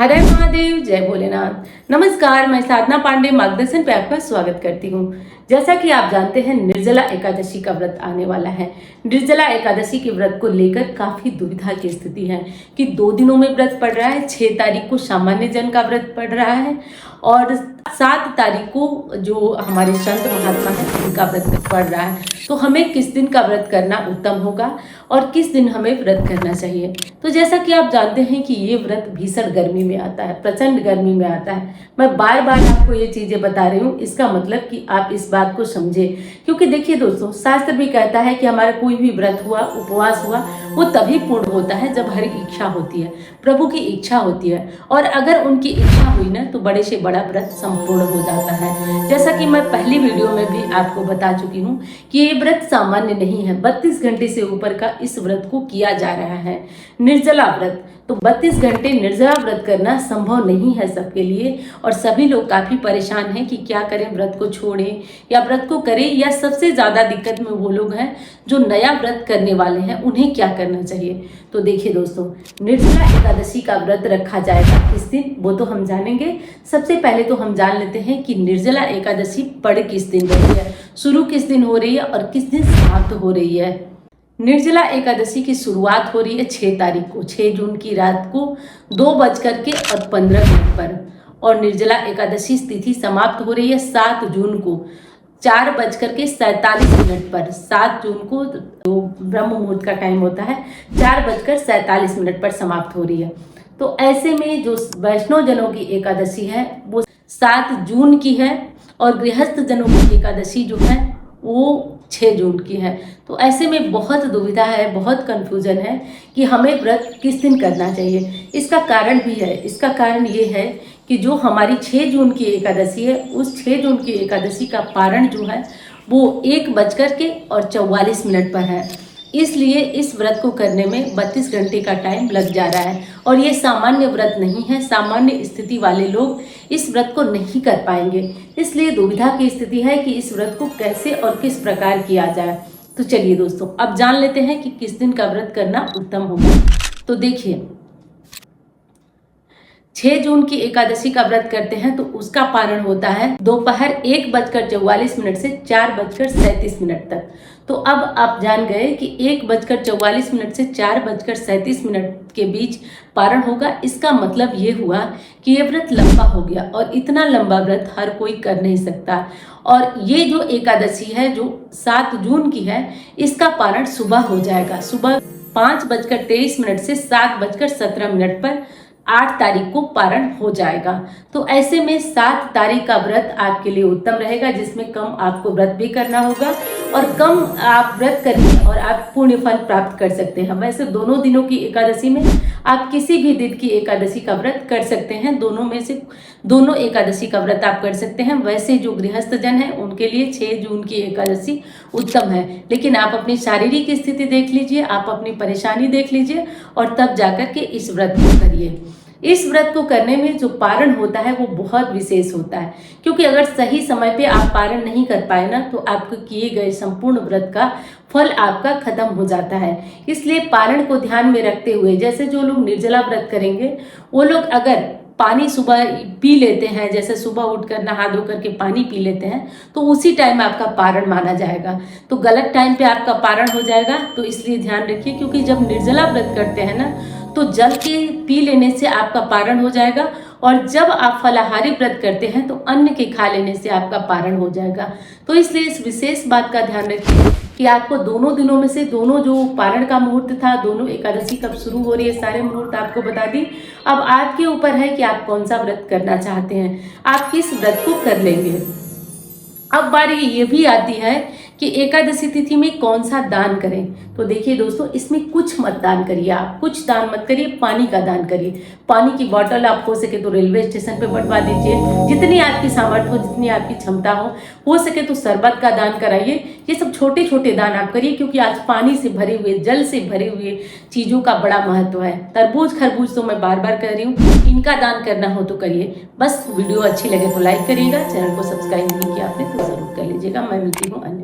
हर हर महादेव, जय भोलेनाथ। नमस्कार, मैं साधना पांडे मार्गदर्शन पे आपका स्वागत करती हूँ। जैसा कि आप जानते हैं, निर्जला एकादशी का व्रत आने वाला है। निर्जला एकादशी के व्रत को लेकर काफी दुविधा की स्थिति है कि 2 दिनों में व्रत पड़ रहा है। 6 तारीख को सामान्य जन का व्रत पड़ रहा है और 7 तारीख को जो हमारे संत महात्मा है उनका व्रत पड़ रहा है। तो हमें किस दिन का व्रत करना उत्तम होगा और किस दिन हमें व्रत करना चाहिए। तो जैसा कि आप जानते हैं कि ये व्रत भीषण गर्मी में आता है, प्रचंड गर्मी में आता है। मैं बार बार आपको ये चीजें बता रही हूँ, इसका मतलब कि आप इस बात को समझे। क्योंकि देखिए दोस्तों, शास्त्र भी कहता है कि हमारा कोई भी व्रत हुआ, उपवास हुआ, वो तभी पूर्ण होता है जब हर इच्छा होती है, प्रभु की इच्छा होती है। और अगर उनकी इच्छा हुई ना तो बड़े से बड़ा व्रत संपूर्ण हो जाता है। जैसा कि मैं पहली वीडियो में भी आपको बता चुकी हूँ कि ये व्रत सामान्य नहीं है। 32 घंटे से ऊपर का इस व्रत को किया जा रहा है, निर्जला व्रत। तो 32 घंटे निर्जला व्रत करना संभव नहीं है सबके लिए और सभी लोग काफी परेशान हैं कि क्या करें, व्रत को छोड़ें या व्रत को करें। या सबसे ज्यादा दिक्कत में वो लोग हैं जो नया व्रत करने वाले हैं, उन्हें क्या करना चाहिए। तो देखिए दोस्तों, निर्जला एकादशी का व्रत रखा जाएगा किस दिन, वो तो हम जानेंगे। सबसे पहले तो हम जान लेते हैं कि निर्जला एकादशी पड़ किस दिन रही है, शुरू किस दिन हो रही है और किस दिन समाप्त हो रही है। निर्जला एकादशी की शुरुआत हो रही है 6 तारीख को, 6 जून की रात को 2:15 पर और निर्जला एकादशी तिथि समाप्त हो रही है 7 जून को 4:47 पर। 7 जून को जो ब्रह्म मुहूर्त का टाइम होता है 4:47 पर समाप्त हो रही है। तो ऐसे में जो वैष्णव जनों की एकादशी है वो 7 जून की है और गृहस्थ जनों की एकादशी जो है वो 6 जून की है। तो ऐसे में बहुत दुविधा है, बहुत कंफ्यूजन है कि हमें व्रत किस दिन करना चाहिए। इसका कारण भी है। इसका कारण ये है कि जो हमारी 6 जून की एकादशी है, उस 6 जून की एकादशी का पारण जो है वो 1:44 पर है। इसलिए इस व्रत को करने में 32 घंटे का टाइम लग जा रहा है और ये सामान्य व्रत नहीं है। सामान्य स्थिति वाले लोग इस व्रत को नहीं कर पाएंगे। इसलिए दुविधा की स्थिति है कि इस व्रत को कैसे और किस प्रकार किया जाए। तो चलिए दोस्तों, अब जान लेते हैं कि किस दिन का व्रत करना उत्तम होगा। तो देखिए, 6 जून की एकादशी का व्रत करते हैं तो उसका पारण होता है दोपहर 1:44 से 4:37 तक। तो अब आप जान गए कि 1:44 से 4:37 के बीच पारण होगा। इसका मतलब ये हुआ कि ये व्रत लंबा हो गया और इतना लंबा व्रत हर कोई कर नहीं सकता। और ये जो एकादशी है जो 7 जून की है, इसका पारण सुबह हो जाएगा। सुबह 5:23 से 7:17 पर 8 तारीख को पारण हो जाएगा। तो ऐसे में 7 तारीख का व्रत आपके लिए उत्तम रहेगा, जिसमें कम आपको व्रत भी करना होगा और कम आप व्रत करिए और आप पुण्य फल प्राप्त कर सकते हैं। वैसे दोनों दिनों की एकादशी में आप किसी भी दिन की एकादशी का व्रत कर सकते हैं। दोनों में से दोनों एकादशी का व्रत आप कर सकते हैं। वैसे जो गृहस्थ जन है उनके लिए 6 जून की एकादशी उत्तम है, लेकिन आप अपनी शारीरिक स्थिति देख लीजिए, आप अपनी परेशानी देख लीजिए और तब जाकर के इस व्रत को करिए। इस व्रत को करने में जो पारण होता है वो बहुत विशेष होता है, क्योंकि अगर सही समय पे आप पारण नहीं कर पाए ना तो आपको किए गए संपूर्ण व्रत का फल आपका खत्म हो जाता है। इसलिए पारण को ध्यान में रखते हुए, जैसे जो लोग निर्जला व्रत करेंगे वो लोग अगर पानी सुबह पी लेते हैं, जैसे सुबह उठकर नहा धो करके पानी पी लेते हैं, तो उसी टाइम आपका पारण माना जाएगा। तो गलत टाइम पे आपका पारण हो जाएगा। तो इसलिए ध्यान रखिए, क्योंकि जब निर्जला व्रत करते हैं ना तो जल के पी लेने से आपका पारण हो जाएगा और जब आप फलाहारी व्रत करते हैं तो अन्न के खा लेने से आपका पारण हो जाएगा। तो इसलिए इस विशेष बात का ध्यान रखिए कि आपको दोनों दिनों में से दोनों जो पारण का मुहूर्त था, दोनों एकादशी कब शुरू हो रही है, सारे मुहूर्त आपको बता दी। अब आपके ऊपर है कि आप कौन सा व्रत करना चाहते हैं, आप किस व्रत को कर लेंगे। अब बारी ये भी आती है कि एकादशी तिथि में कौन सा दान करें। तो देखिए दोस्तों, इसमें कुछ मत दान करिए, आप कुछ दान मत करिए, पानी का दान करिए। पानी की बोतल आप हो सके तो रेलवे स्टेशन पे बंटवा दीजिए, जितनी आपकी सामर्थ्य हो, जितनी आपकी क्षमता हो सके तो शरबत का दान कराइए। ये सब छोटे छोटे दान आप करिए, क्योंकि आज पानी से भरे हुए, जल से भरे हुए चीजों का बड़ा महत्व है। तरबूज खरबूज तो मैं बार बार कह रही हूँ, इनका दान करना हो तो करिए। बस वीडियो अच्छी लगे तो लाइक करिएगा, चैनल को सब्सक्राइब नहीं किया आपने तो जरूर कर लीजिएगा। मैं मिलती हूँ अन्य